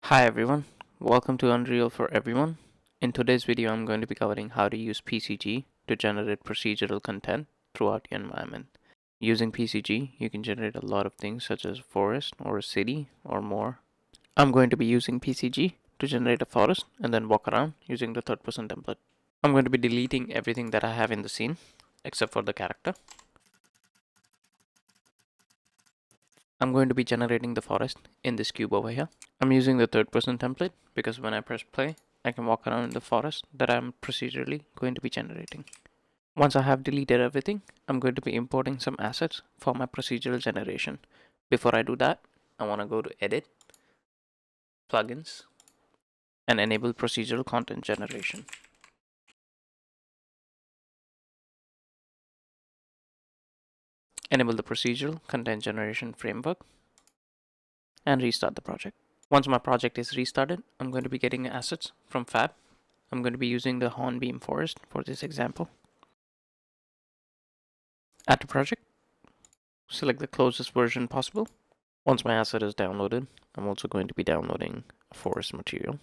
Hi everyone, welcome to Unreal for Everyone. In today's video, I'm going to be covering how to use PCG to generate procedural content throughout your environment. Using PCG, you can generate a lot of things such as a forest or a city or more. I'm going to be using PCG to generate a forest and then walk around using the third person template. I'm going to be deleting everything that I have in the scene except for the character. I'm going to be generating the forest in this cube over here. I'm using the third person template because when I press play, I can walk around in the forest that I'm procedurally going to be generating. Once I have deleted everything, I'm going to be importing some assets for my procedural generation. Before I do that, I want to go to Edit, Plugins, and enable Procedural Content Generation. Enable the Procedural Content Generation framework and restart the project. Once my project is restarted, I'm going to be getting assets from Fab. I'm going to be using the Hornbeam Forest for this example. Add to project. Select the closest version possible. Once my asset is downloaded, I'm also going to be downloading a forest material.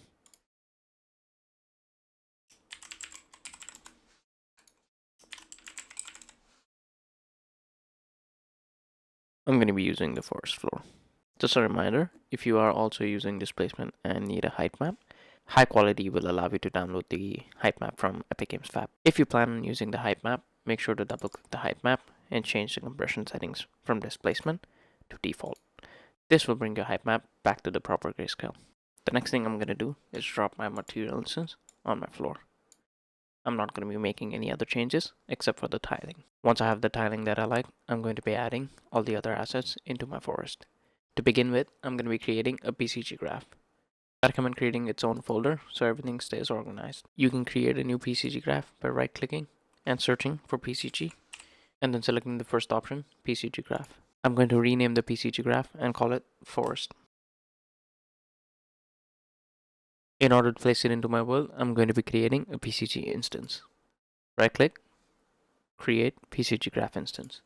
I'm going to be using the forest floor. Just a reminder, if you are also using displacement and need a height map, high quality will allow you to download the height map from Epic Games Fab. If you plan on using the height map, make sure to double click the height map and change the compression settings from displacement to default. This will bring your height map back to the proper grayscale. The next thing I'm going to do is drop my material instance on my floor. I'm not going to be making any other changes except for the tiling. Once I have the tiling that I like, I'm going to be adding all the other assets into my forest. To begin with, I'm going to be creating a PCG graph. I recommend creating its own folder so everything stays organized. You can create a new PCG graph by right-clicking and searching for PCG, and then selecting the first option, PCG graph. I'm going to rename the PCG graph and call it forest. In order to place it into my world, I'm going to be creating a PCG instance. Right-click, create PCG graph instance.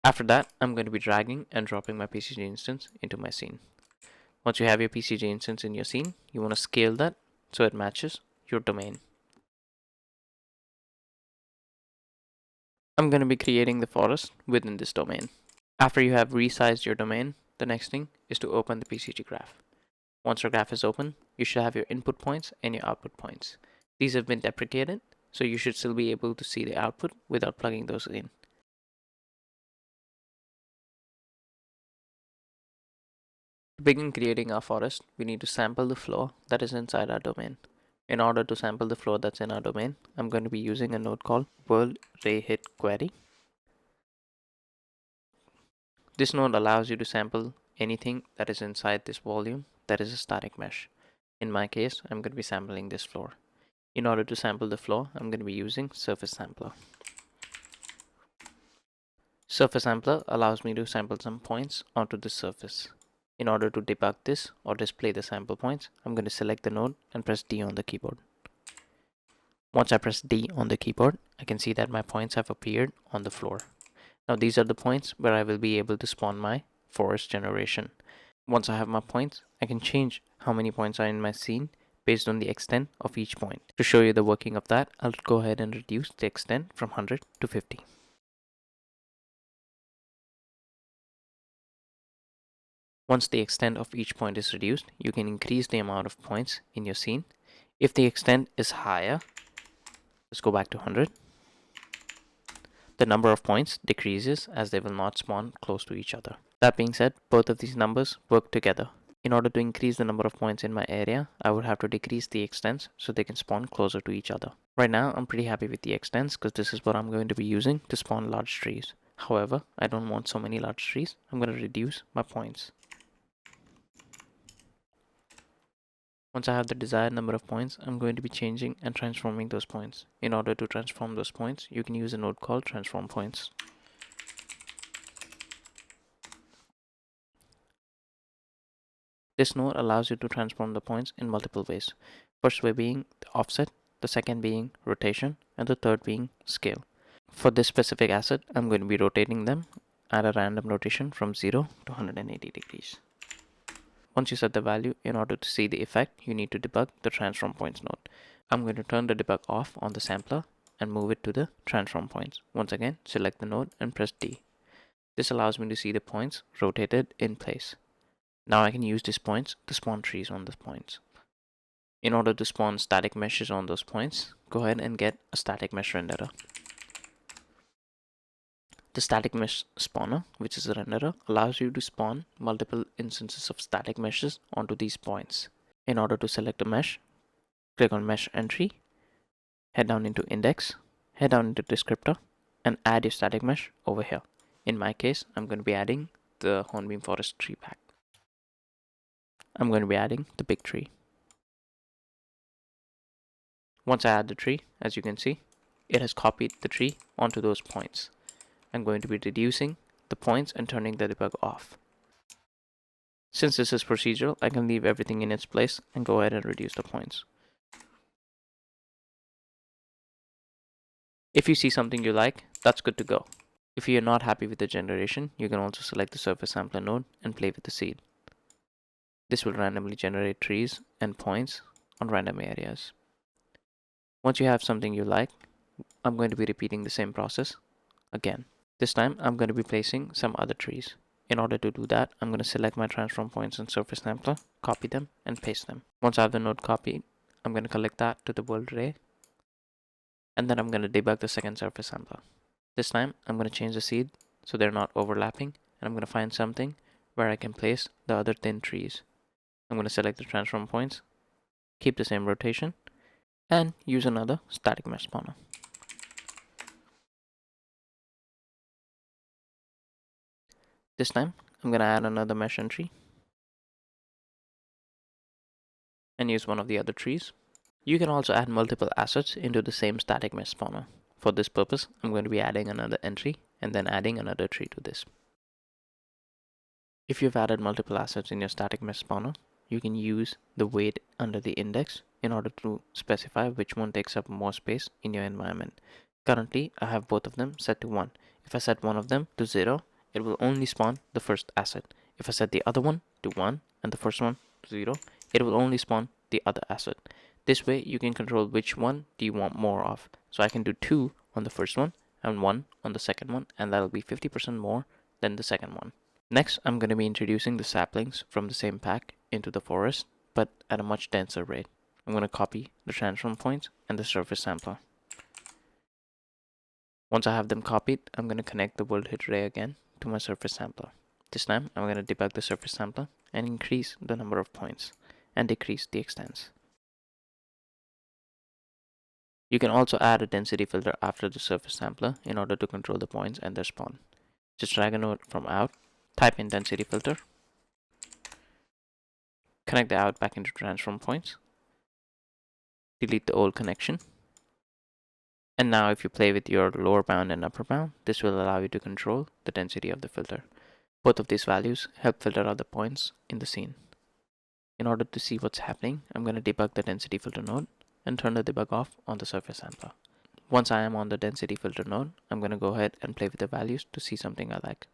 After that, I'm going to be dragging and dropping my PCG instance into my scene. Once you have your PCG instance in your scene, you want to scale that so it matches your domain. I'm going to be creating the forest within this domain. After you have resized your domain, the next thing is to open the PCG graph. Once your graph is open, you should have your input points and your output points. These have been deprecated, so you should still be able to see the output without plugging those in. To begin creating our forest, we need to sample the floor that is inside our domain. In order to sample the floor that's in our domain, I'm going to be using a node called world ray hit query. This node allows you to sample anything that is inside this volume that is a static mesh. In my case, I'm going to be sampling this floor. In order to sample the floor, I'm going to be using Surface Sampler. Surface Sampler allows me to sample some points onto the surface. In order to debug this or display the sample points, I'm going to select the node and press D on the keyboard. Once I press D on the keyboard, I can see that my points have appeared on the floor. Now these are the points where I will be able to spawn my forest generation. Once I have my points, I can change how many points are in my scene based on the extent of each point. To show you the working of that, I'll go ahead and reduce the extent from 100 to 50. Once the extent of each point is reduced, you can increase the amount of points in your scene. If the extent is higher, let's go back to 100. The number of points decreases as they will not spawn close to each other. That being said, both of these numbers work together. In order to increase the number of points in my area, I would have to decrease the extents so they can spawn closer to each other. Right now, I'm pretty happy with the extents because this is what I'm going to be using to spawn large trees. However, I don't want so many large trees. I'm going to reduce my points. Once I have the desired number of points, I'm going to be changing and transforming those points. In order to transform those points, you can use a node called transform points. This node allows you to transform the points in multiple ways. First way being the offset, the second being rotation, and the third being scale. For this specific asset, I'm going to be rotating them at a random rotation from 0 to 180 degrees. Once you set the value, in order to see the effect, you need to debug the transform points node. I'm going to turn the debug off on the sampler and move it to the transform points. Once again, select the node and press D. This allows me to see the points rotated in place. Now I can use these points to spawn trees on the points. In order to spawn static meshes on those points, go ahead and get a static mesh renderer. The static mesh spawner, which is a renderer, allows you to spawn multiple instances of static meshes onto these points. In order to select a mesh, click on mesh entry, head down into index, head down into descriptor, and add your static mesh over here. In my case, I'm going to be adding the hornbeam forest tree pack. I'm going to be adding the big tree. Once I add the tree, as you can see, it has copied the tree onto those points. I'm going to be reducing the points and turning the debug off. Since this is procedural, I can leave everything in its place and go ahead and reduce the points. If you see something you like, that's good to go. If you're not happy with the generation, you can also select the surface sampler node and play with the seed. This will randomly generate trees and points on random areas. Once you have something you like, I'm going to be repeating the same process again. This time I'm going to be placing some other trees. In order to do that, I'm going to select my transform points in surface sampler, copy them, and paste them. Once I have the node copied, I'm going to collect that to the world array, and then I'm going to debug the second surface sampler. This time I'm going to change the seed so they're not overlapping, and I'm going to find something where I can place the other thin trees. I'm going to select the transform points, keep the same rotation, and use another static mesh spawner. This time I'm going to add another mesh entry and use one of the other trees. You can also add multiple assets into the same static mesh spawner. For this purpose, I'm going to be adding another entry and then adding another tree to this. If you've added multiple assets in your static mesh spawner, you can use the weight under the index in order to specify which one takes up more space in your environment. Currently, I have both of them set to 1. If I set one of them to 0, it will only spawn the first asset. If I set the other one to 1 and the first one to 0, it will only spawn the other asset. This way, you can control which one do you want more of. So I can do 2 on the first one and 1 on the second one, and that'll be 50% more than the second one. Next, I'm going to be introducing the saplings from the same pack into the forest, but at a much denser rate. I'm going to copy the transform points and the surface sampler. Once I have them copied, I'm going to connect the world hit array again to my surface sampler. This time, I'm going to debug the surface sampler and increase the number of points and decrease the extents. You can also add a density filter after the surface sampler in order to control the points and their spawn. Just drag a node from out, type in density filter, connect the out back into transform points, delete the old connection, and now if you play with your lower bound and upper bound, this will allow you to control the density of the filter. Both of these values help filter out the points in the scene. In order to see what's happening, I'm going to debug the density filter node and turn the debug off on the surface sampler. Once I am on the density filter node, I'm going to go ahead and play with the values to see something I like.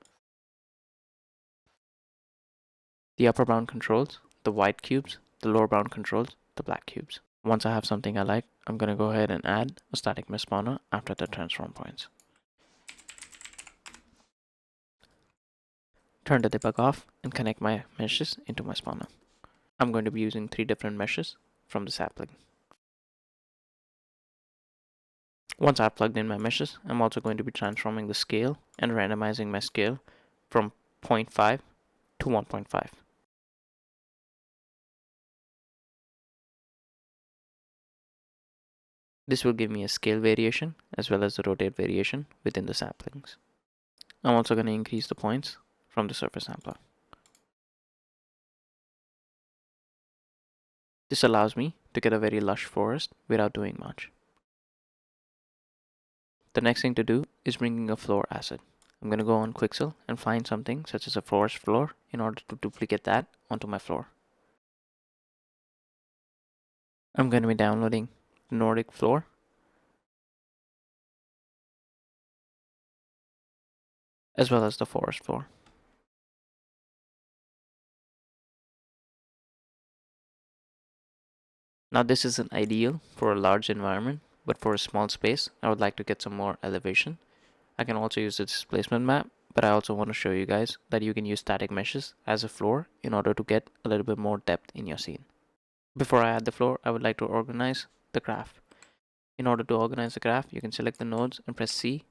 The upper bound controls the white cubes, the lower bound controls the black cubes. Once I have something I like, I'm going to go ahead and add a static mesh spawner after the transform points. Turn the debug off and connect my meshes into my spawner. I'm going to be using 3 different meshes from the sapling. Once I've plugged in my meshes, I'm also going to be transforming the scale and randomizing my scale from 0.5 to 1.5. This will give me a scale variation as well as the rotate variation within the saplings. I'm also going to increase the points from the surface sampler. This allows me to get a very lush forest without doing much. The next thing to do is bringing a floor asset. I'm going to go on Quixel and find something such as a forest floor in order to duplicate that onto my floor. I'm going to be downloading the Nordic floor as well as the forest floor. Now this isn't ideal for a large environment, but for a small space, I would like to get some more elevation. I can also use the displacement map, but I also want to show you guys that you can use static meshes as a floor in order to get a little bit more depth in your scene. Before I add the floor, I would like to organize the graph. In order to organize the graph, you can select the nodes and press C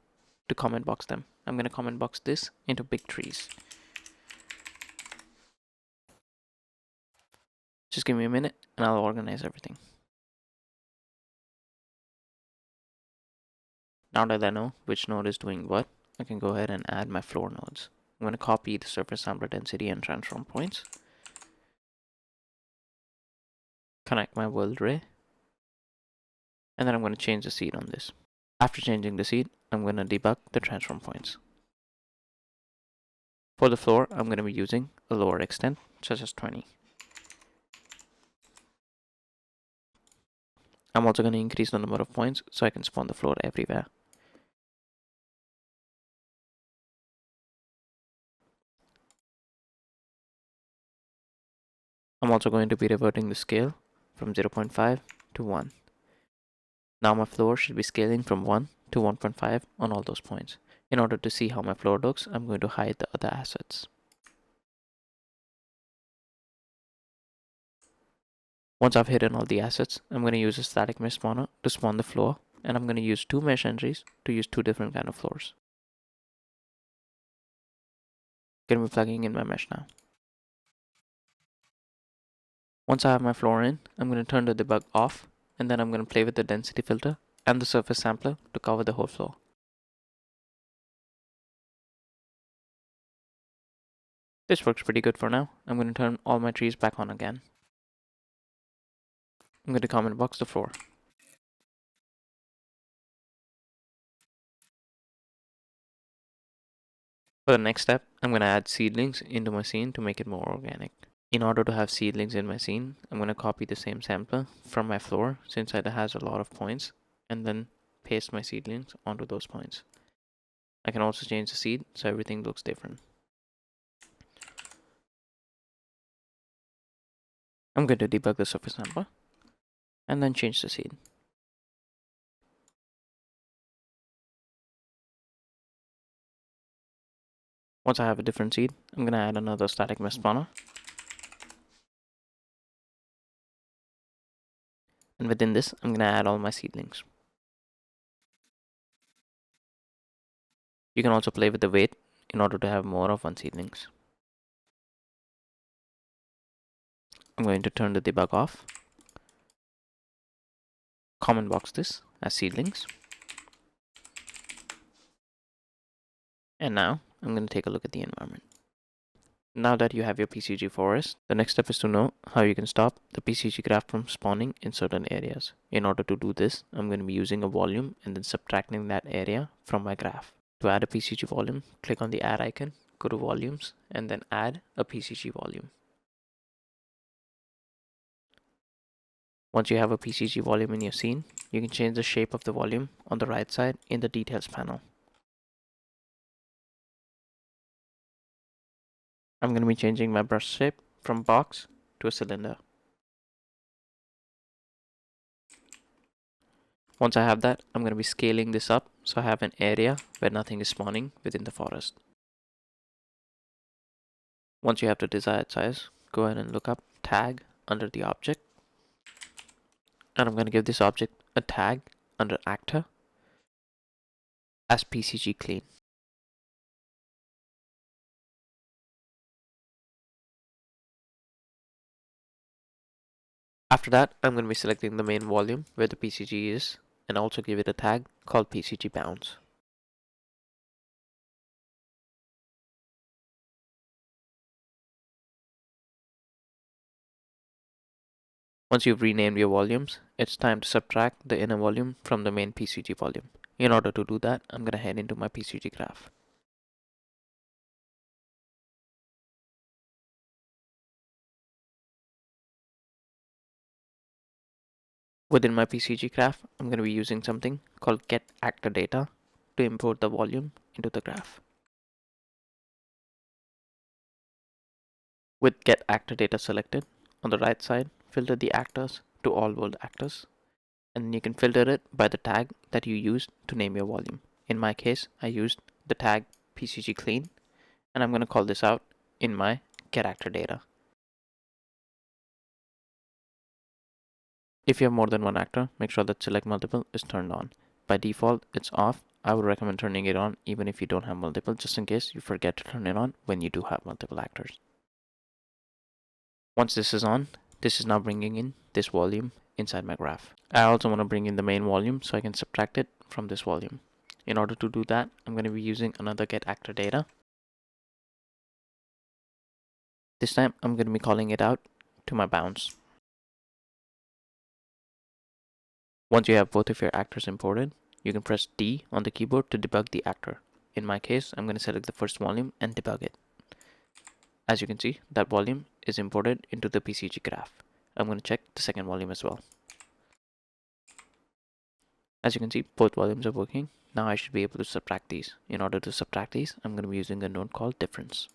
to comment box them. I'm going to comment box this into big trees. Just give me a minute and I'll organize everything. Now that I know which node is doing what, I can go ahead and add my floor nodes. I'm going to copy the surface sampler density and transform points. Connect my world ray. And then I'm going to change the seed on this. After changing the seed, I'm going to debug the transform points. For the floor, I'm going to be using a lower extent, such as 20. I'm also going to increase the number of points so I can spawn the floor everywhere. I'm also going to be reverting the scale from 0.5 to 1. Now my floor should be scaling from 1 to 1.5 on all those points. In order to see how my floor looks, I'm going to hide the other assets. Once I've hidden all the assets, I'm going to use a static mesh spawner to spawn the floor, and I'm going to use 2 mesh entries to use 2 different kind of floors. Going to be plugging in my mesh now. Once I have my floor in, I'm going to turn the debug off, and then I'm going to play with the density filter and the surface sampler to cover the whole floor. This works pretty good for now. I'm going to turn all my trees back on again. I'm going to comment box the floor. For the next step, I'm going to add seedlings into my scene to make it more organic. In order to have seedlings in my scene, I'm going to copy the same sampler from my floor since it has a lot of points, and then paste my seedlings onto those points. I can also change the seed so everything looks different. I'm going to debug the surface sampler and then change the seed. Once I have a different seed, I'm going to add another static mesh spawner. And within this, I'm going to add all my seedlings. You can also play with the weight in order to have more of one seedlings. I'm going to turn the debug off. Comment box this as seedlings. And now I'm going to take a look at the environment. Now that you have your PCG forest, the next step is to know how you can stop the PCG graph from spawning in certain areas. In order to do this, I'm going to be using a volume and then subtracting that area from my graph. To add a PCG volume, click on the add icon, go to volumes, and then add a PCG volume. Once you have a PCG volume in your scene, you can change the shape of the volume on the right side in the details panel. I'm going to be changing my brush shape from box to a cylinder. Once I have that, I'm going to be scaling this up so I have an area where nothing is spawning within the forest. Once you have the desired size, go ahead and look up tag under the object. And I'm going to give this object a tag under actor as PCG clean. After that, I'm going to be selecting the main volume where the PCG is and also give it a tag called PCG bounds. Once you've renamed your volumes, it's time to subtract the inner volume from the main PCG volume. In order to do that, I'm going to head into my PCG graph. Within my PCG graph, I'm going to be using something called get actor data to import the volume into the graph. With get actor data selected, on the right side, filter the actors to all world actors, and then you can filter it by the tag that you used to name your volume. In my case, I used the tag PCG clean, and I'm going to call this out in my get actor data. If you have more than one actor, make sure that select multiple is turned on. By default, it's off. I would recommend turning it on even if you don't have multiple, just in case you forget to turn it on when you do have multiple actors. Once this is on, this is now bringing in this volume inside my graph. I also want to bring in the main volume so I can subtract it from this volume. In order to do that, I'm going to be using another get actor data. This time, I'm going to be calling it out to my bounds. Once you have both of your actors imported, you can press D on the keyboard to debug the actor. In my case, I'm going to select the first volume and debug it. As you can see, that volume is imported into the PCG graph. I'm going to check the second volume as well. As you can see, both volumes are working. Now I should be able to subtract these. In order to subtract these, I'm going to be using a node called difference.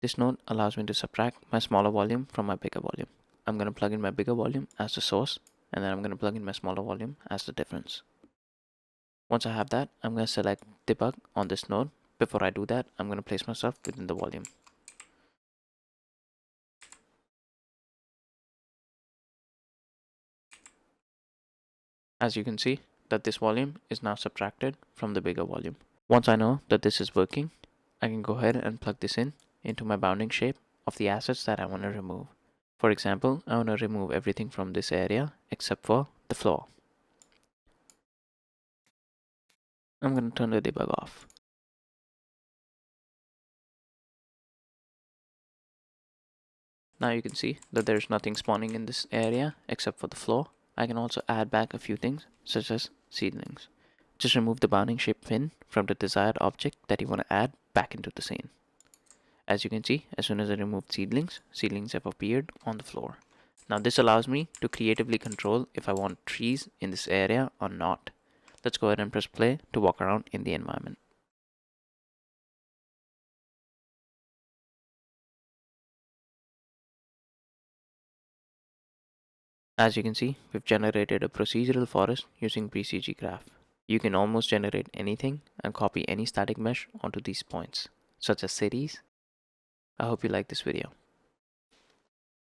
This node allows me to subtract my smaller volume from my bigger volume. I'm going to plug in my bigger volume as the source, and then I'm going to plug in my smaller volume as the difference. Once I have that, I'm going to select debug on this node. Before I do that, I'm going to place myself within the volume. As you can see, that this volume is now subtracted from the bigger volume. Once I know that this is working, I can go ahead and plug this in into my bounding shape of the assets that I want to remove. For example, I want to remove everything from this area except for the floor. I'm going to turn the debug off. Now you can see that there's nothing spawning in this area except for the floor. I can also add back a few things such as seedlings. Just remove the bounding shape pin from the desired object that you want to add back into the scene. As you can see, as soon as I removed seedlings, seedlings have appeared on the floor. Now this allows me to creatively control if I want trees in this area or not. Let's go ahead and press play to walk around in the environment. As you can see, we've generated a procedural forest using PCG graph. You can almost generate anything and copy any static mesh onto these points, such as cities. I hope you like this video.